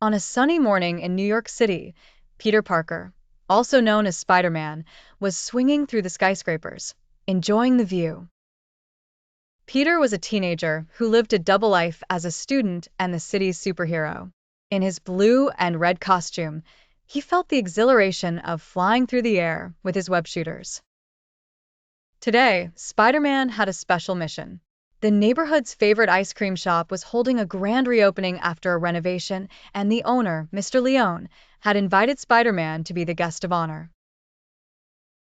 On a sunny morning in New York City, Peter Parker, also known as Spider-Man, was swinging through the skyscrapers, enjoying the view. Peter was a teenager who lived a double life as a student and the city's superhero. In his blue and red costume, he felt the exhilaration of flying through the air with his web shooters. Today, Spider-Man had a special mission. The neighborhood's favorite ice cream shop was holding a grand reopening after a renovation, and the owner, Mr. Leone, had invited Spider-Man to be the guest of honor.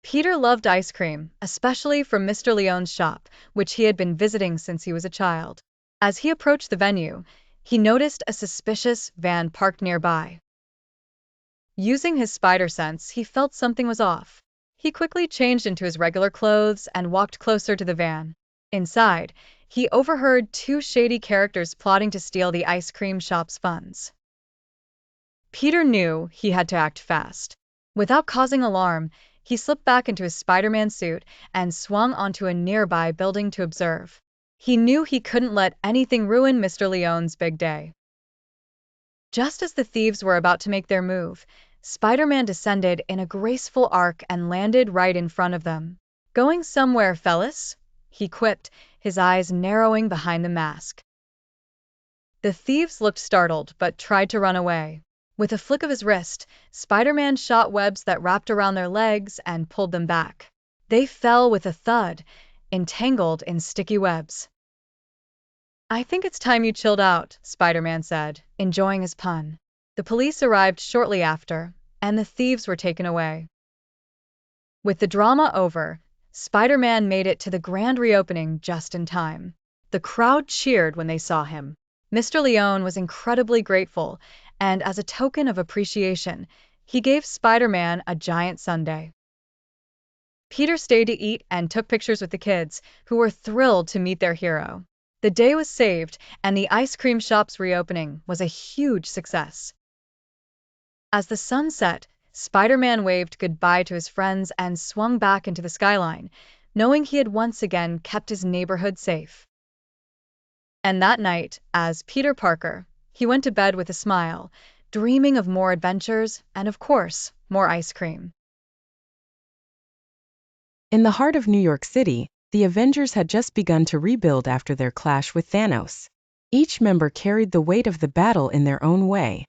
Peter loved ice cream, especially from Mr. Leone's shop, which he had been visiting since he was a child. As he approached the venue, he noticed a suspicious van parked nearby. Using his spider sense, he felt something was off. He quickly changed into his regular clothes and walked closer to the van. Inside, he overheard two shady characters plotting to steal the ice cream shop's funds. Peter knew he had to act fast. Without causing alarm, he slipped back into his Spider-Man suit and swung onto a nearby building to observe. He knew he couldn't let anything ruin Mr. Leone's big day. Just as the thieves were about to make their move, Spider-Man descended in a graceful arc and landed right in front of them. "Going somewhere, fellas?" he quipped, his eyes narrowing behind the mask. The thieves looked startled but tried to run away. With a flick of his wrist, Spider-Man shot webs that wrapped around their legs and pulled them back. They fell with a thud, entangled in sticky webs. "I think it's time you chilled out," Spider-Man said, enjoying his pun. The police arrived shortly after, and the thieves were taken away. With the drama over, Spider-Man made it to the grand reopening just in time. The crowd cheered when they saw him. Mr. Leone was incredibly grateful, and as a token of appreciation, he gave Spider-Man a giant sundae. Peter stayed to eat and took pictures with the kids, who were thrilled to meet their hero. The day was saved, and the ice cream shop's reopening was a huge success. As the sun set, Spider-Man waved goodbye to his friends and swung back into the skyline, knowing he had once again kept his neighborhood safe. And that night, as Peter Parker, he went to bed with a smile, dreaming of more adventures and, of course, more ice cream. In the heart of New York City, the Avengers had just begun to rebuild after their clash with Thanos. Each member carried the weight of the battle in their own way.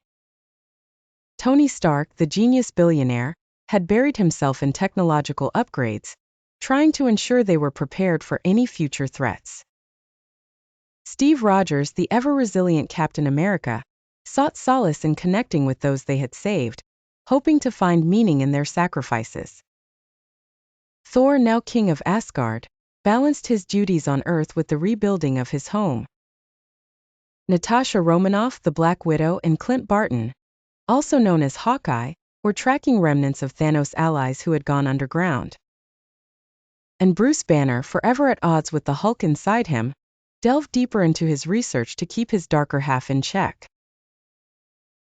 Tony Stark, the genius billionaire, had buried himself in technological upgrades, trying to ensure they were prepared for any future threats. Steve Rogers, the ever-resilient Captain America, sought solace in connecting with those they had saved, hoping to find meaning in their sacrifices. Thor, now king of Asgard, balanced his duties on Earth with the rebuilding of his home. Natasha Romanoff, the Black Widow, and Clint Barton, also known as Hawkeye, were tracking remnants of Thanos' allies who had gone underground. And Bruce Banner, forever at odds with the Hulk inside him, delved deeper into his research to keep his darker half in check.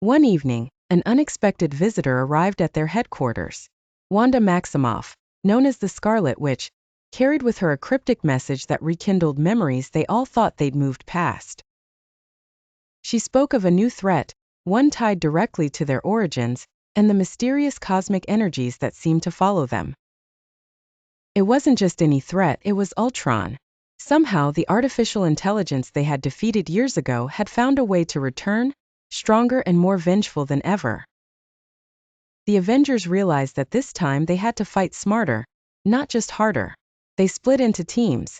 One evening, an unexpected visitor arrived at their headquarters. Wanda Maximoff, known as the Scarlet Witch, carried with her a cryptic message that rekindled memories they all thought they'd moved past. She spoke of a new threat, one tied directly to their origins, and the mysterious cosmic energies that seemed to follow them. It wasn't just any threat, it was Ultron. Somehow, the artificial intelligence they had defeated years ago had found a way to return, stronger and more vengeful than ever. The Avengers realized that this time they had to fight smarter, not just harder. They split into teams,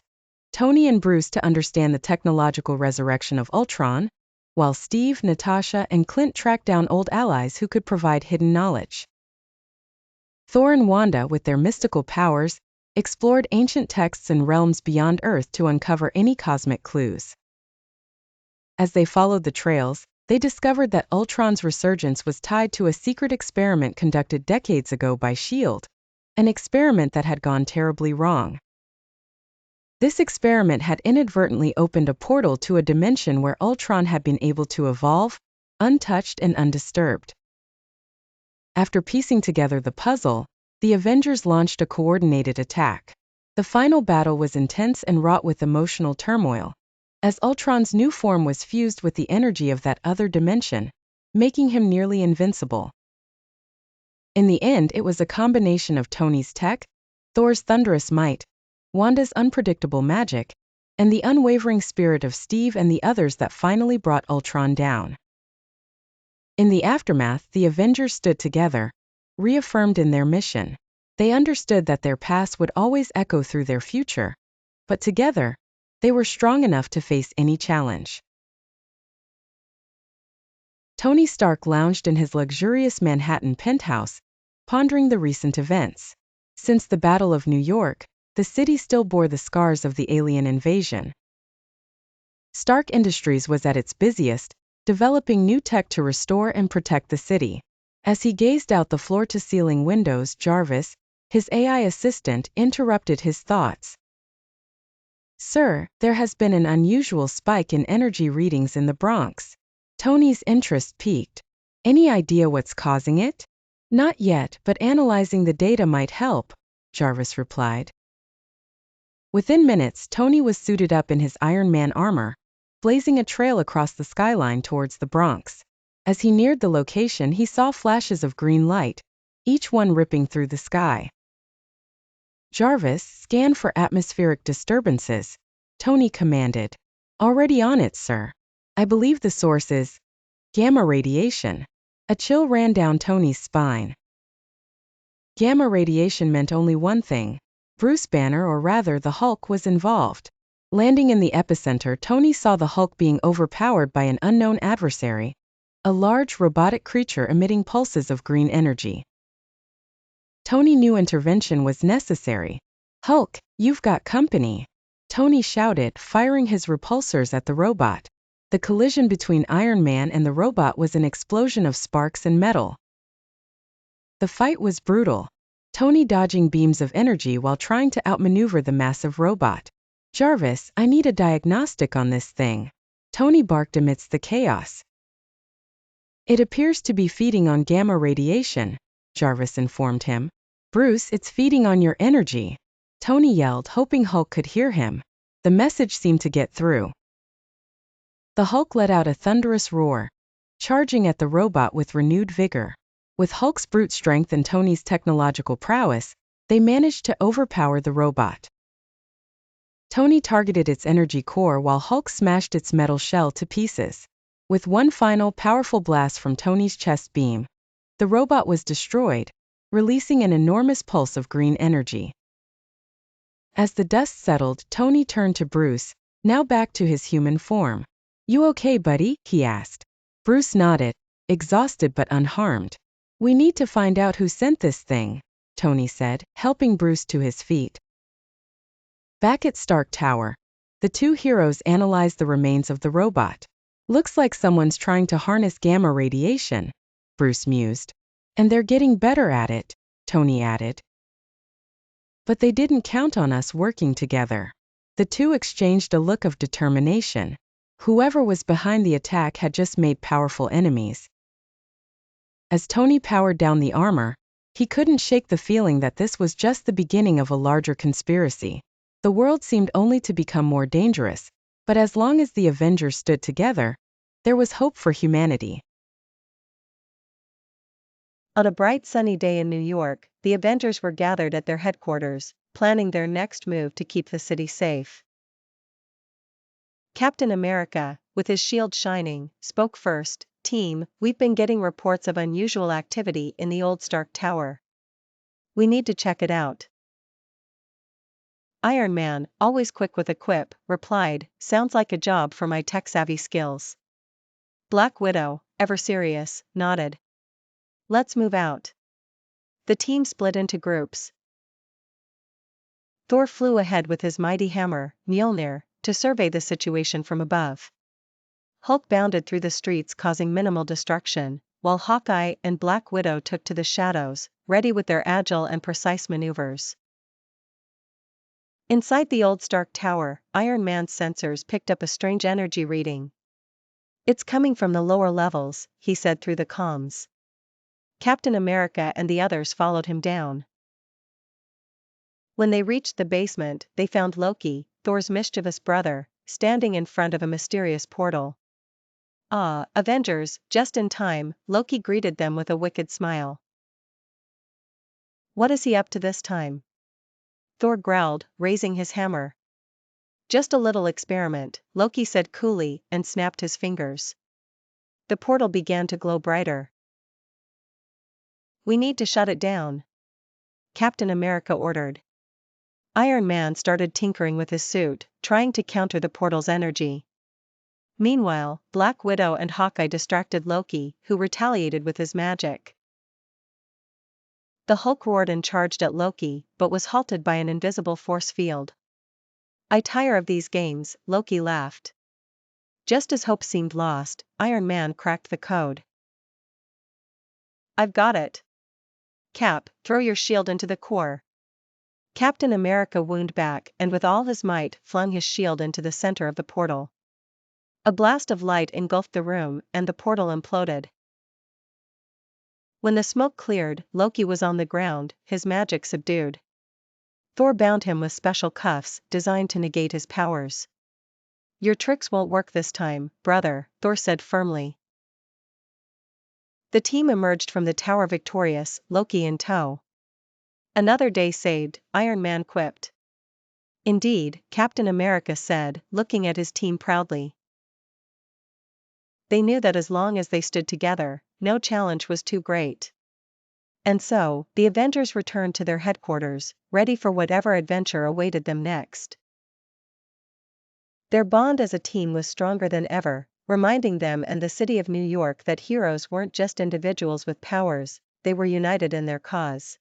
Tony and Bruce to understand the technological resurrection of Ultron, while Steve, Natasha, and Clint tracked down old allies who could provide hidden knowledge. Thor and Wanda, with their mystical powers, explored ancient texts and realms beyond Earth to uncover any cosmic clues. As they followed the trails, they discovered that Ultron's resurgence was tied to a secret experiment conducted decades ago by S.H.I.E.L.D., an experiment that had gone terribly wrong. This experiment had inadvertently opened a portal to a dimension where Ultron had been able to evolve, untouched and undisturbed. After piecing together the puzzle, the Avengers launched a coordinated attack. The final battle was intense and wrought with emotional turmoil. As Ultron's new form was fused with the energy of that other dimension, making him nearly invincible. In the end, it was a combination of Tony's tech, Thor's thunderous might, Wanda's unpredictable magic, and the unwavering spirit of Steve and the others that finally brought Ultron down. In the aftermath, the Avengers stood together, reaffirmed in their mission. They understood that their past would always echo through their future, but together, they were strong enough to face any challenge. Tony Stark lounged in his luxurious Manhattan penthouse, pondering the recent events. Since the Battle of New York, the city still bore the scars of the alien invasion. Stark Industries was at its busiest, developing new tech to restore and protect the city. As he gazed out the floor-to-ceiling windows, Jarvis, his AI assistant, interrupted his thoughts. "Sir, there has been an unusual spike in energy readings in the Bronx." Tony's interest peaked. "Any idea what's causing it?" "Not yet, but analyzing the data might help," Jarvis replied. Within minutes, Tony was suited up in his Iron Man armor, blazing a trail across the skyline towards the Bronx. As he neared the location, he saw flashes of green light, each one ripping through the sky. "Jarvis, scan for atmospheric disturbances," Tony commanded. "Already on it, sir. I believe the source is gamma radiation." A chill ran down Tony's spine. Gamma radiation meant only one thing: Bruce Banner, or rather the Hulk, was involved. Landing in the epicenter, Tony saw the Hulk being overpowered by an unknown adversary, a large robotic creature emitting pulses of green energy. Tony knew intervention was necessary. "Hulk, you've got company," Tony shouted, firing his repulsors at the robot. The collision between Iron Man and the robot was an explosion of sparks and metal. The fight was brutal, Tony dodging beams of energy while trying to outmaneuver the massive robot. "Jarvis, I need a diagnostic on this thing," Tony barked amidst the chaos. "It appears to be feeding on gamma radiation," Jarvis informed him. "Bruce, it's feeding on your energy," Tony yelled, hoping Hulk could hear him. The message seemed to get through. The Hulk let out a thunderous roar, charging at the robot with renewed vigor. With Hulk's brute strength and Tony's technological prowess, they managed to overpower the robot. Tony targeted its energy core while Hulk smashed its metal shell to pieces. With one final powerful blast from Tony's chest beam, the robot was destroyed, releasing an enormous pulse of green energy. As the dust settled, Tony turned to Bruce, now back to his human form. "You okay, buddy?" he asked. Bruce nodded, exhausted but unharmed. "We need to find out who sent this thing," Tony said, helping Bruce to his feet. Back at Stark Tower, the two heroes analyzed the remains of the robot. "Looks like someone's trying to harness gamma radiation," Bruce mused. "And they're getting better at it," Tony added. "But they didn't count on us working together." The two exchanged a look of determination. Whoever was behind the attack had just made powerful enemies. As Tony powered down the armor, he couldn't shake the feeling that this was just the beginning of a larger conspiracy. The world seemed only to become more dangerous, but as long as the Avengers stood together, there was hope for humanity. On a bright sunny day in New York, the Avengers were gathered at their headquarters, planning their next move to keep the city safe. Captain America, with his shield shining, spoke first. "Team, we've been getting reports of unusual activity in the old Stark Tower. We need to check it out." Iron Man, always quick with a quip, replied, "Sounds like a job for my tech-savvy skills." Black Widow, ever serious, nodded. "Let's move out." The team split into groups. Thor flew ahead with his mighty hammer, Mjolnir, to survey the situation from above. Hulk bounded through the streets causing minimal destruction, while Hawkeye and Black Widow took to the shadows, ready with their agile and precise maneuvers. Inside the old Stark Tower, Iron Man's sensors picked up a strange energy reading. "It's coming from the lower levels," he said through the comms. Captain America and the others followed him down. When they reached the basement, they found Loki, Thor's mischievous brother, standing in front of a mysterious portal. Ah, Avengers, just in time, Loki greeted them with a wicked smile. What is he up to this time? Thor growled, raising his hammer. Just a little experiment, Loki said coolly and snapped his fingers. The portal began to glow brighter. We need to shut it down, Captain America ordered. Iron Man started tinkering with his suit, trying to counter the portal's energy. Meanwhile, Black Widow and Hawkeye distracted Loki, who retaliated with his magic. The Hulk roared and charged at Loki, but was halted by an invisible force field. I tire of these games, Loki laughed. Just as hope seemed lost, Iron Man cracked the code. I've got it. Cap, throw your shield into the core. Captain America wound back and with all his might flung his shield into the center of the portal. A blast of light engulfed the room and the portal imploded. When the smoke cleared, Loki was on the ground, his magic subdued. Thor bound him with special cuffs designed to negate his powers. Your tricks won't work this time, brother, Thor said firmly. The team emerged from the tower victorious, Loki in tow. Another day saved, Iron Man quipped. Indeed, Captain America said, looking at his team proudly. They knew that as long as they stood together, no challenge was too great. And so, the Avengers returned to their headquarters, ready for whatever adventure awaited them next. Their bond as a team was stronger than ever, reminding them and the city of New York that heroes weren't just individuals with powers, they were united in their cause.